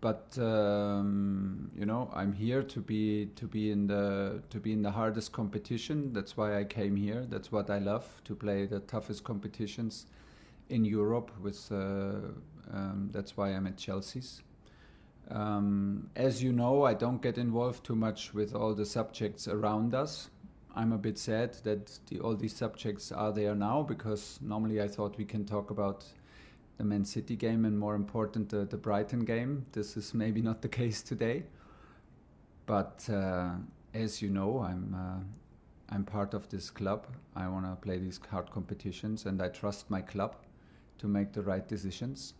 but I'm here to be in the hardest competition. That's why I came here. That's what I love, to play the toughest competitions in Europe. That's why I'm at Chelsea's. As you know, I don't get involved too much with all the subjects around us. I'm a bit sad that all these subjects are there now, because normally I thought we can talk about the Man City game and, more important, the Brighton game. This is maybe not the case today. But as you know, I'm part of this club. I want to play these hard competitions, and I trust my club to make the right decisions.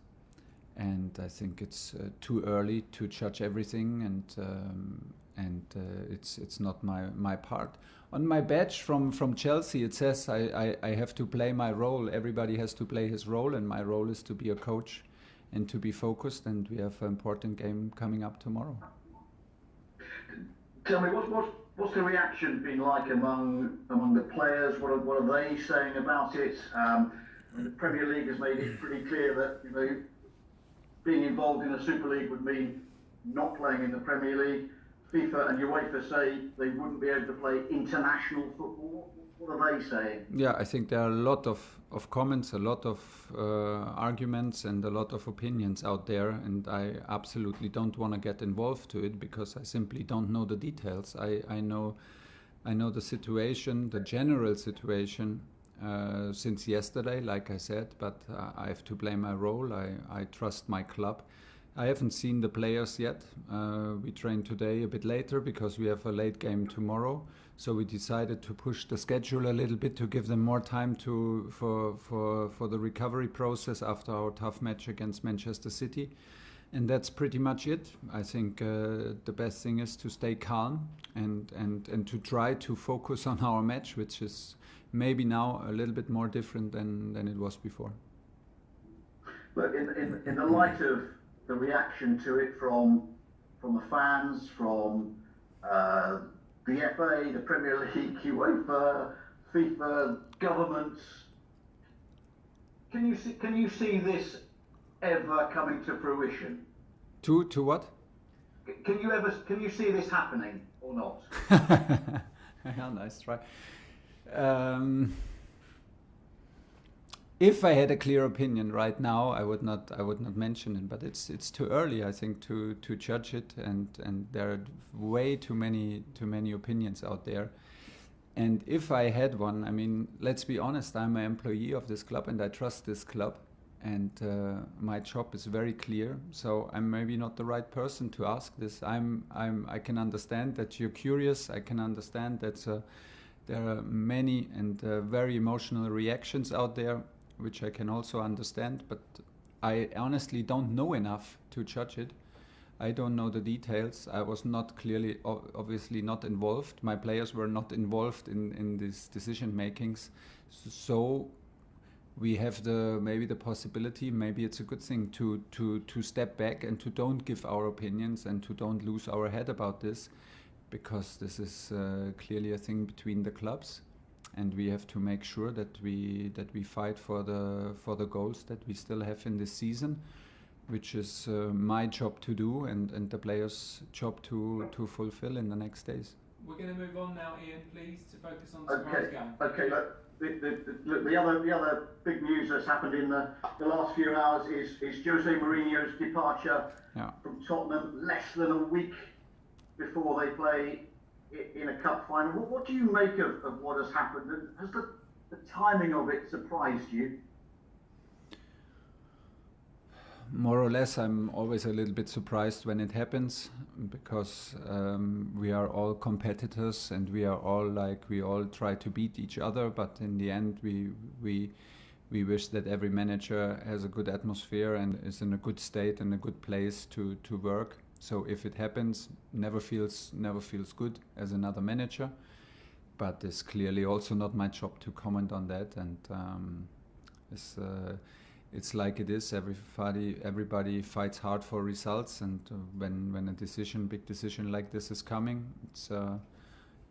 And I think it's too early to judge everything, and it's not my part. On my badge from Chelsea, it says I have to play my role. Everybody has to play his role, and my role is to be a coach and to be focused. And we have an important game coming up tomorrow. Tell me, what's the reaction been like among the players? What are they saying about it? The Premier League has made it pretty clear that being involved in a Super League would mean not playing in the Premier League. FIFA and UEFA say they wouldn't be able to play international football. What are they saying? Yeah, I think there are a lot of comments, a lot of arguments, and a lot of opinions out there, and I absolutely don't want to get involved to it, because I simply don't know the details. I know the situation, the general situation, since yesterday, like I said, but I have to play my role. I trust my club. I haven't seen the players yet. We trained today a bit later because we have a late game tomorrow. So we decided to push the schedule a little bit to give them more time for the recovery process after our tough match against Manchester City. And that's pretty much it. I think the best thing is to stay calm and to try to focus on our match, which is maybe now a little bit more different than it was before. But in the light of the reaction to it from the fans, from the FA, the Premier League, UEFA, FIFA, governments, can you see this ever coming to fruition? To what? Can you see this happening or not? Yeah, nice try. If I had a clear opinion right now, I would not mention it. But it's too early, I think, to judge it, and there are way too many opinions out there. And if I had one, I mean, let's be honest, I'm an employee of this club and I trust this club, and my job is very clear. So I'm maybe not the right person to ask this. I can understand that you're curious. I can understand that there are many and very emotional reactions out there, which I can also understand, but I honestly don't know enough to judge it. I don't know the details. I was not clearly, obviously not involved. My players were not involved in these decision makings. So we have maybe the possibility, maybe it's a good thing to step back and to don't give our opinions and to don't lose our head about this, because this is clearly a thing between the clubs. And we have to make sure that we fight for the goals that we still have in this season, which is my job to do and the players' job to fulfill in the next days. We're going to move on now, Ian, please, to focus on tomorrow's game. Okay. Look, the other big news that's happened in the last few hours is Jose Mourinho's departure from Tottenham less than a week before they play in a cup final. What do you make of what has happened? Has the timing of it surprised you? More or less, I'm always a little bit surprised when it happens, because we are all competitors and we all try to beat each other, but in the end we wish that every manager has a good atmosphere and is in a good state and a good place to work. So if it happens, never feels good as another manager, but it's clearly also not my job to comment on that. And it's like it is. Everybody fights hard for results, and when a big decision like this is coming,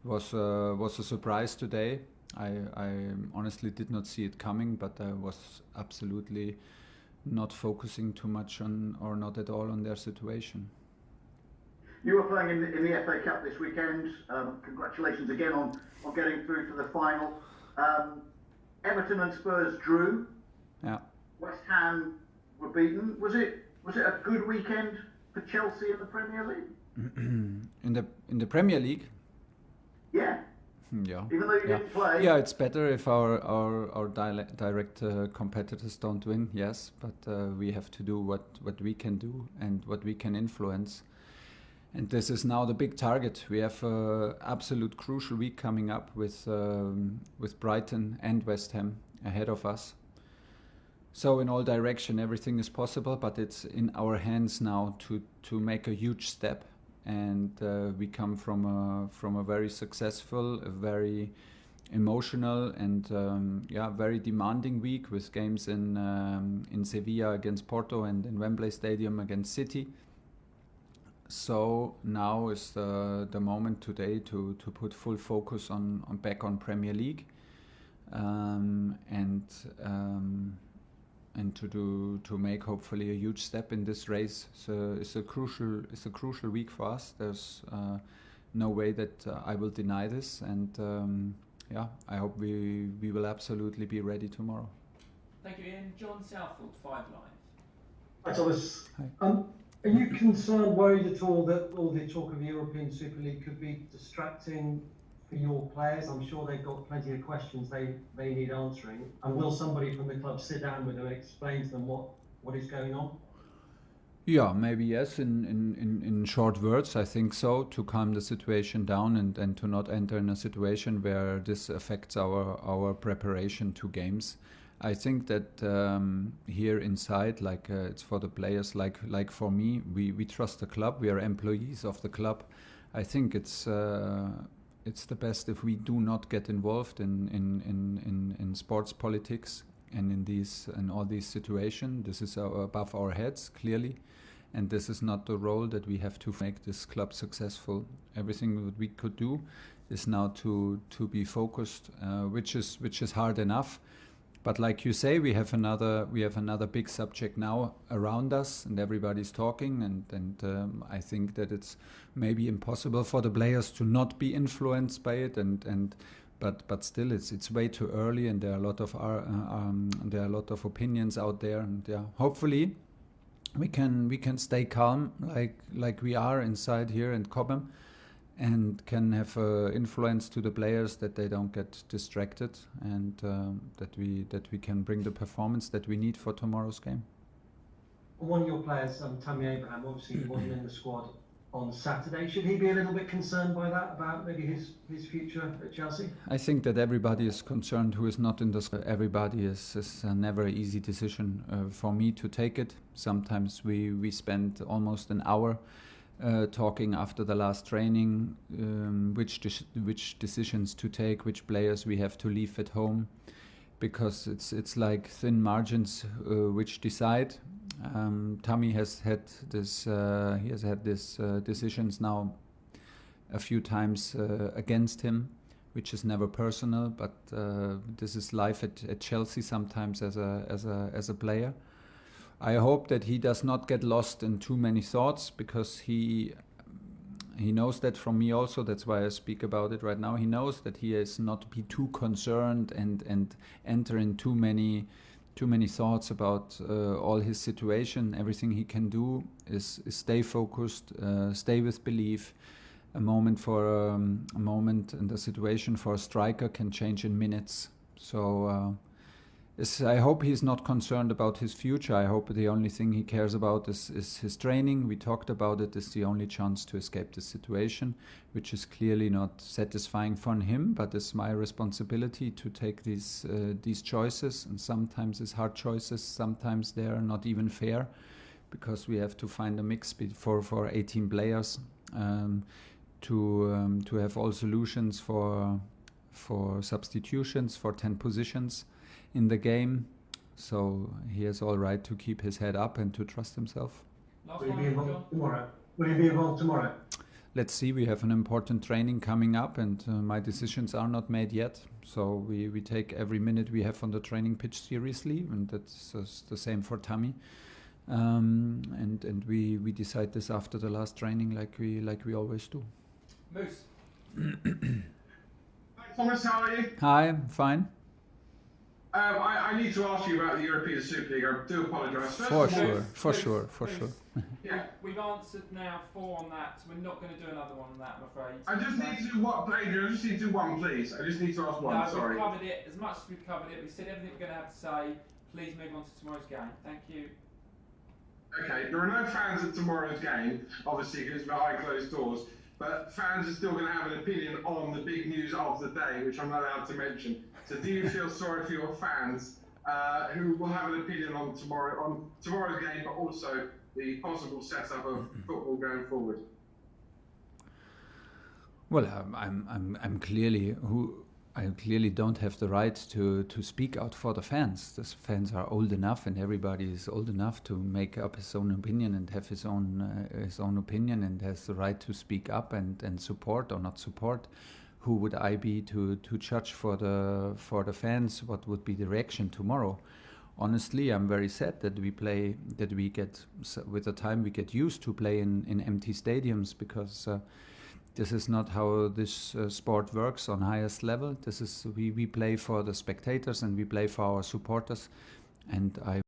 was a surprise today. I honestly did not see it coming, but I was absolutely not focusing too much on or not at all on their situation. You were playing in the FA Cup this weekend. Congratulations again on getting through to the final. Everton and Spurs drew. Yeah. West Ham were beaten. Was it a good weekend for Chelsea in the Premier League? in the Premier League? Yeah. Yeah. Even though you didn't play. Yeah, it's better if our direct competitors don't win. Yes, but we have to do what we can do and what we can influence. And this is now the big target. We have an absolute crucial week coming up with Brighton and West Ham ahead of us. So in all direction, everything is possible, but it's in our hands now to make a huge step. And we come from a very successful, a very emotional, and very demanding week with games in Sevilla against Porto and in Wembley Stadium against City. So now is the moment today to put full focus on back on Premier League, and to make hopefully a huge step in this race. So it's a crucial week for us. There's no way that I will deny this, and I hope we will absolutely be ready tomorrow. Thank you, Ian. John Southfield, 5 Live. Hi, Thomas. Hi. Are you concerned, worried at all that all the talk of the European Super League could be distracting for your players? I'm sure they've got plenty of questions they need answering. And will somebody from the club sit down with them and explain to them what is going on? Yeah, maybe yes. In short words, I think so, to calm the situation down and to not enter in a situation where this affects our preparation to games. I think that here inside, like it's for the players, like for me, we trust the club. We are employees of the club. I think it's the best if we do not get involved in sports politics and in all these situations. This is above our heads, clearly, and this is not the role that we have to make this club successful. Everything that we could do is now to be focused, which is hard enough. But like you say, we have another big subject now around us, and everybody's talking, and I think that it's maybe impossible for the players to not be influenced by it, but still it's way too early, and there are a lot of opinions out there, and hopefully we can stay calm like we are inside here in Cobham, and can have influence to the players that they don't get distracted, and that we can bring the performance that we need for tomorrow's game. One of your players, Tammy Abraham, obviously he wasn't in the squad on Saturday. Should he be a little bit concerned by that, about maybe his future at Chelsea? I think that everybody is concerned who is not in the squad. Everybody is never an easy decision for me to take it. Sometimes we spend almost an hour talking after the last training, which decisions to take, which players we have to leave at home, because it's like thin margins which decide. Tammy has had this decisions now a few times against him, which is never personal, but this is life at Chelsea sometimes as a player. I hope that he does not get lost in too many thoughts, because he knows that from me also. That's why I speak about it right now. He knows that he is not be too concerned and enter in too many thoughts about all his situation. Everything he can do is stay focused, stay with belief. A moment and a situation for a striker can change in minutes. So I hope he's not concerned about his future. I hope the only thing he cares about is his training. We talked about it. It's the only chance to escape the situation, which is clearly not satisfying for him, but it's my responsibility to take these choices, and sometimes it's hard choices. Sometimes they are not even fair, because we have to find a mix for 18 players to have all solutions for substitutions for 10 positions in the game. So he has all right to keep his head up and to trust himself. Last Will he one, be involved John. tomorrow? Will he be involved tomorrow? let's see. We have an important training coming up, and my decisions are not made yet. So we take every minute we have on the training pitch seriously, and that's the same for Tammy. And we decide this after the last training, like we always do. Moose. Hi Thomas, how are you? Hi, fine. I need to ask you about the European Super League. I do apologise. For sure. Yeah. We've answered now 4 on that, so we're not going to do another one on that, I'm afraid. I just need to do what, Adrian? I just need to do one, please. I just need to ask one. No, Sorry. we've covered it as much as we've covered it. We said everything we're going to have to say. Please move on to tomorrow's game. Thank you. Okay, there are no fans at tomorrow's game, obviously, because it's behind closed doors. But fans are still going to have an opinion on the big news of the day, which I'm not allowed to mention. So do you feel sorry for your fans who will have an opinion on tomorrow's game, but also the possible setup of football going forward? Well, I clearly don't have the right to speak out for the fans. The fans are old enough, and everybody is old enough to make up his own opinion and have his own opinion, and has the right to speak up and support or not support. Who would I be to judge for the fans what would be the reaction tomorrow? Honestly, I'm very sad that we get with the time we get used to play in empty stadiums, because this is not how this sport works on highest level. We play for the spectators, and we play for our supporters, and I